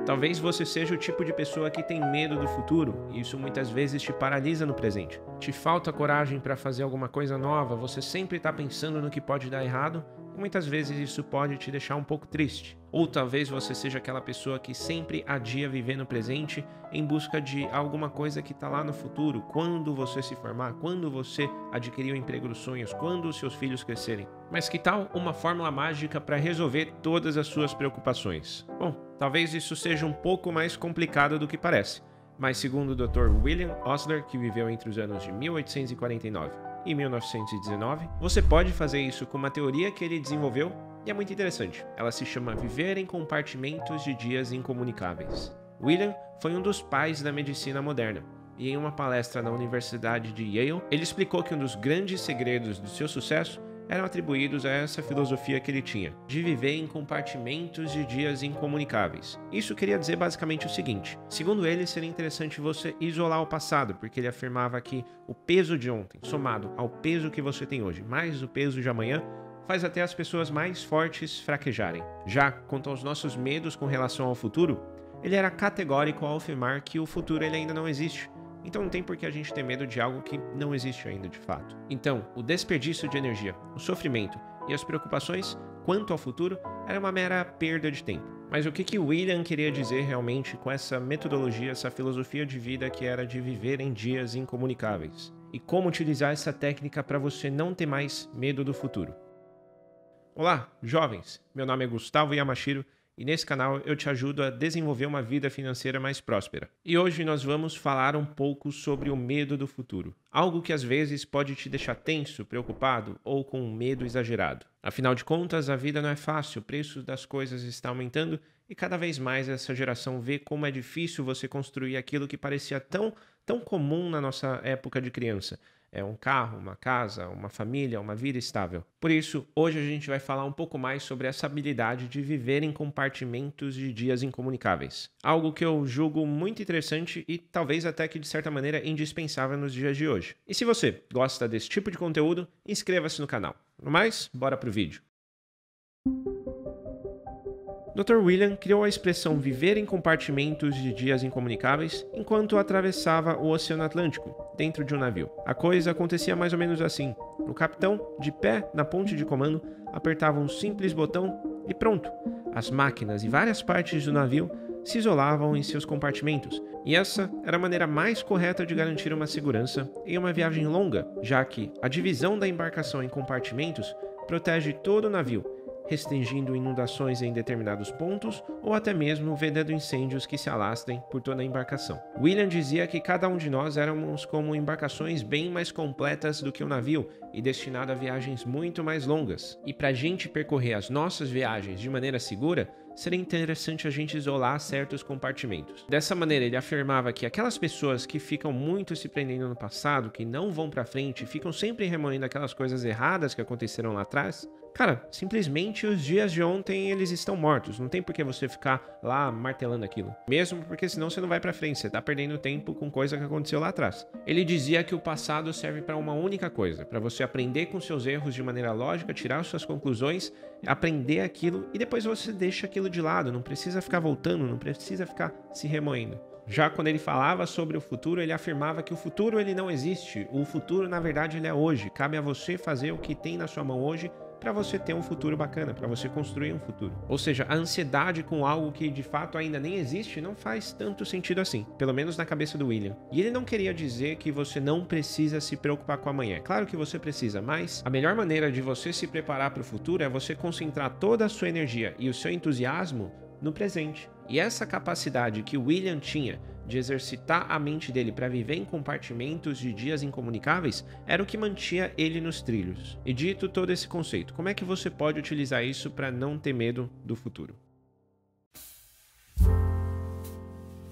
Talvez você seja o tipo de pessoa que tem medo do futuro, e isso muitas vezes te paralisa no presente. Te falta coragem para fazer alguma coisa nova, você sempre está pensando no que pode dar errado, e muitas vezes isso pode te deixar um pouco triste. Ou talvez você seja aquela pessoa que sempre adia viver no presente em busca de alguma coisa que está lá no futuro, quando você se formar, quando você adquirir o emprego dos sonhos, quando os seus filhos crescerem. Mas que tal uma fórmula mágica para resolver todas as suas preocupações? Bom, talvez isso seja um pouco mais complicado do que parece, mas segundo o Dr. William Osler, que viveu entre os anos de 1849 e 1919, você pode fazer isso com uma teoria que ele desenvolveu e é muito interessante. Ela se chama Viver em Compartimentos de Dias Incomunicáveis. William foi um dos pais da medicina moderna, e em uma palestra na Universidade de Yale, ele explicou que um dos grandes segredos do seu sucesso eram atribuídos a essa filosofia que ele tinha, de viver em compartimentos de dias incomunicáveis. Isso queria dizer basicamente o seguinte: segundo ele, seria interessante você isolar o passado, porque ele afirmava que o peso de ontem, somado ao peso que você tem hoje, mais o peso de amanhã, faz até as pessoas mais fortes fraquejarem. Já quanto aos nossos medos com relação ao futuro, ele era categórico ao afirmar que o futuro ele ainda não existe. Então não tem por que a gente ter medo de algo que não existe ainda de fato. Então, o desperdício de energia, o sofrimento e as preocupações quanto ao futuro era uma mera perda de tempo. Mas o que William queria dizer realmente com essa metodologia, essa filosofia de vida que era de viver em dias incomunicáveis? E como utilizar essa técnica para você não ter mais medo do futuro? Olá, jovens! Meu nome é Gustavo Yamashiro e nesse canal eu te ajudo a desenvolver uma vida financeira mais próspera. E hoje nós vamos falar um pouco sobre o medo do futuro. Algo que às vezes pode te deixar tenso, preocupado ou com um medo exagerado. Afinal de contas, a vida não é fácil, o preço das coisas está aumentando e cada vez mais essa geração vê como é difícil você construir aquilo que parecia tão comum na nossa época de criança. É um carro, uma casa, uma família, uma vida estável. Por isso, hoje a gente vai falar um pouco mais sobre essa habilidade de viver em compartimentos de dias incomunicáveis. Algo que eu julgo muito interessante e talvez até que de certa maneira indispensável nos dias de hoje. E se você gosta desse tipo de conteúdo, inscreva-se no canal. No mais, bora pro vídeo. Dr. William criou a expressão viver em compartimentos de dias incomunicáveis enquanto atravessava o Oceano Atlântico, dentro de um navio. A coisa acontecia mais ou menos assim. O capitão, de pé na ponte de comando, apertava um simples botão e pronto! As máquinas e várias partes do navio se isolavam em seus compartimentos, e essa era a maneira mais correta de garantir uma segurança em uma viagem longa, já que a divisão da embarcação em compartimentos protege todo o navio, restringindo inundações em determinados pontos ou até mesmo vedando incêndios que se alastrem por toda a embarcação. William dizia que cada um de nós éramos como embarcações bem mais completas do que um navio e destinado a viagens muito mais longas. E para a gente percorrer as nossas viagens de maneira segura, seria interessante a gente isolar certos compartimentos. Dessa maneira, ele afirmava que aquelas pessoas que ficam muito se prendendo no passado, que não vão para frente, ficam sempre remoendo aquelas coisas erradas que aconteceram lá atrás, cara, simplesmente os dias de ontem eles estão mortos. Não tem por que você ficar lá martelando aquilo. Mesmo porque senão você não vai pra frente, você tá perdendo tempo com coisa que aconteceu lá atrás. Ele dizia que o passado serve para uma única coisa, para você aprender com seus erros de maneira lógica, tirar suas conclusões, aprender aquilo e depois você deixa aquilo de lado. Não precisa ficar voltando, não precisa ficar se remoendo. Já quando ele falava sobre o futuro, ele afirmava que o futuro ele não existe. O futuro, na verdade, ele é hoje. Cabe a você fazer o que tem na sua mão hoje para você ter um futuro bacana, para você construir um futuro. Ou seja, a ansiedade com algo que de fato ainda nem existe não faz tanto sentido assim, pelo menos na cabeça do William. E ele não queria dizer que você não precisa se preocupar com amanhã. Claro que você precisa, mas a melhor maneira de você se preparar para o futuro é você concentrar toda a sua energia e o seu entusiasmo no presente. E essa capacidade que o William tinha de exercitar a mente dele para viver em compartimentos de dias incomunicáveis era o que mantinha ele nos trilhos. E dito todo esse conceito, como é que você pode utilizar isso para não ter medo do futuro?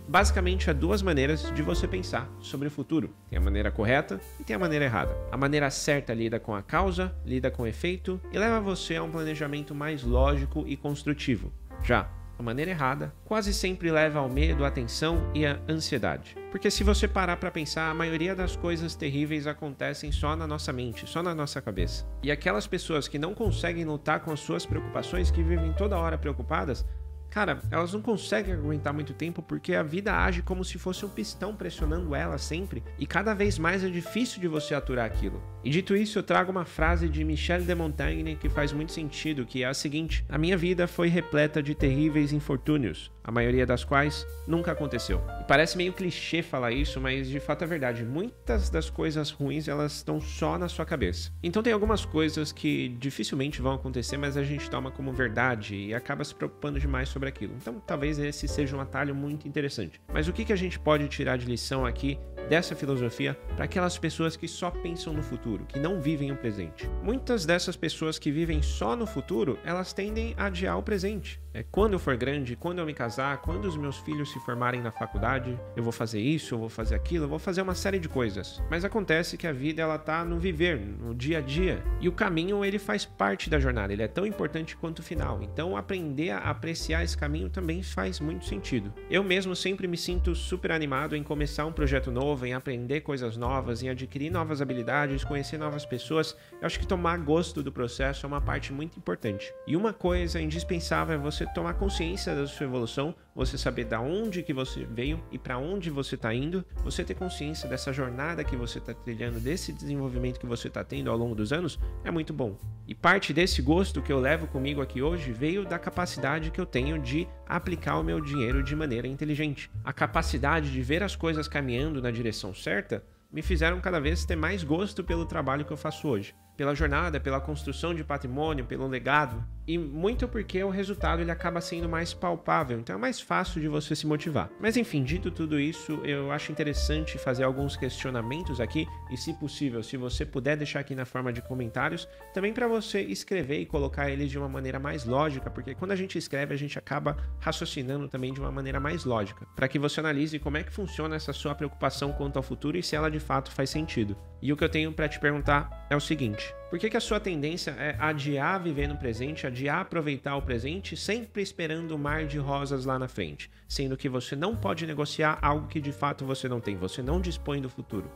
Basicamente, há duas maneiras de você pensar sobre o futuro. Tem a maneira correta e tem a maneira errada. A maneira certa lida com a causa, lida com o efeito e leva você a um planejamento mais lógico e construtivo. Já a maneira errada quase sempre leva ao medo, à tensão e à ansiedade. Porque se você parar para pensar, a maioria das coisas terríveis acontecem só na nossa mente, só na nossa cabeça. E aquelas pessoas que não conseguem lutar com as suas preocupações, que vivem toda hora preocupadas, Cara, elas não conseguem aguentar muito tempo porque a vida age como se fosse um pistão pressionando elas sempre e cada vez mais é difícil de você aturar aquilo. E dito isso, eu trago uma frase de Michel de Montaigne que faz muito sentido, que é a seguinte: a minha vida foi repleta de terríveis infortúnios, a maioria das quais nunca aconteceu. E parece meio clichê falar isso, mas de fato é verdade. Muitas das coisas ruins, elas estão só na sua cabeça. Então tem algumas coisas que dificilmente vão acontecer, mas a gente toma como verdade e acaba se preocupando demais sobre aquilo. Então talvez esse seja um atalho muito interessante. Mas o que a gente pode tirar de lição aqui dessa filosofia para aquelas pessoas que só pensam no futuro, que não vivem o presente? Muitas dessas pessoas que vivem só no futuro, elas tendem a adiar o presente. Quando eu for grande, quando eu me casar, quando os meus filhos se formarem na faculdade, eu vou fazer isso, eu vou fazer aquilo, eu vou fazer uma série de coisas. Mas acontece que a vida, ela tá no viver, no dia a dia. E o caminho, ele faz parte da jornada, ele é tão importante quanto o final. Então aprender a apreciar esse caminho também faz muito sentido. Eu mesmo sempre me sinto super animado em começar um projeto novo, em aprender coisas novas, em adquirir novas habilidades, conhecer novas pessoas. Eu acho que tomar gosto do processo é uma parte muito importante. E uma coisa indispensável é você tomar consciência da sua evolução, você saber da onde que você veio e para onde você está indo, você ter consciência dessa jornada que você está trilhando, desse desenvolvimento que você está tendo ao longo dos anos, é muito bom. E parte desse gosto que eu levo comigo aqui hoje veio da capacidade que eu tenho de aplicar o meu dinheiro de maneira inteligente. A capacidade de ver as coisas caminhando na direção certa me fizeram cada vez ter mais gosto pelo trabalho que eu faço hoje. Pela jornada, pela construção de patrimônio, pelo legado. E muito porque o resultado ele acaba sendo mais palpável, então é mais fácil de você se motivar. Mas enfim, dito tudo isso, eu acho interessante fazer alguns questionamentos aqui e, se possível, se você puder deixar aqui na forma de comentários, também para você escrever e colocar eles de uma maneira mais lógica, porque quando a gente escreve a gente acaba raciocinando também de uma maneira mais lógica, para que você analise como é que funciona essa sua preocupação quanto ao futuro e se ela de fato faz sentido. E o que eu tenho para te perguntar é o seguinte: por que a sua tendência é adiar viver no presente, adiar aproveitar o presente, sempre esperando o mar de rosas lá na frente, sendo que você não pode negociar algo que de fato você não tem, você não dispõe do futuro?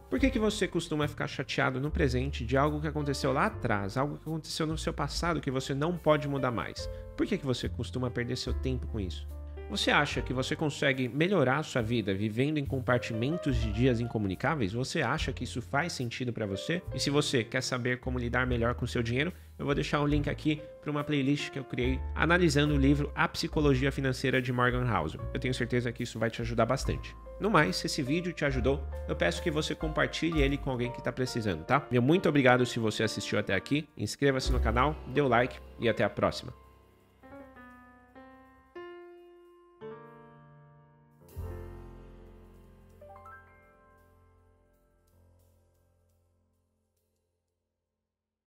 Por que você costuma ficar chateado no presente de algo que aconteceu lá atrás, algo que aconteceu no seu passado que você não pode mudar mais? Por que você costuma perder seu tempo com isso? Você acha que você consegue melhorar a sua vida vivendo em compartimentos de dias incomunicáveis? Você acha que isso faz sentido para você? E se você quer saber como lidar melhor com o seu dinheiro, eu vou deixar um link aqui para uma playlist que eu criei analisando o livro A Psicologia Financeira de Morgan Housel. Eu tenho certeza que isso vai te ajudar bastante. No mais, se esse vídeo te ajudou, eu peço que você compartilhe ele com alguém que está precisando, tá? Meu muito obrigado se você assistiu até aqui, inscreva-se no canal, dê o like e até a próxima.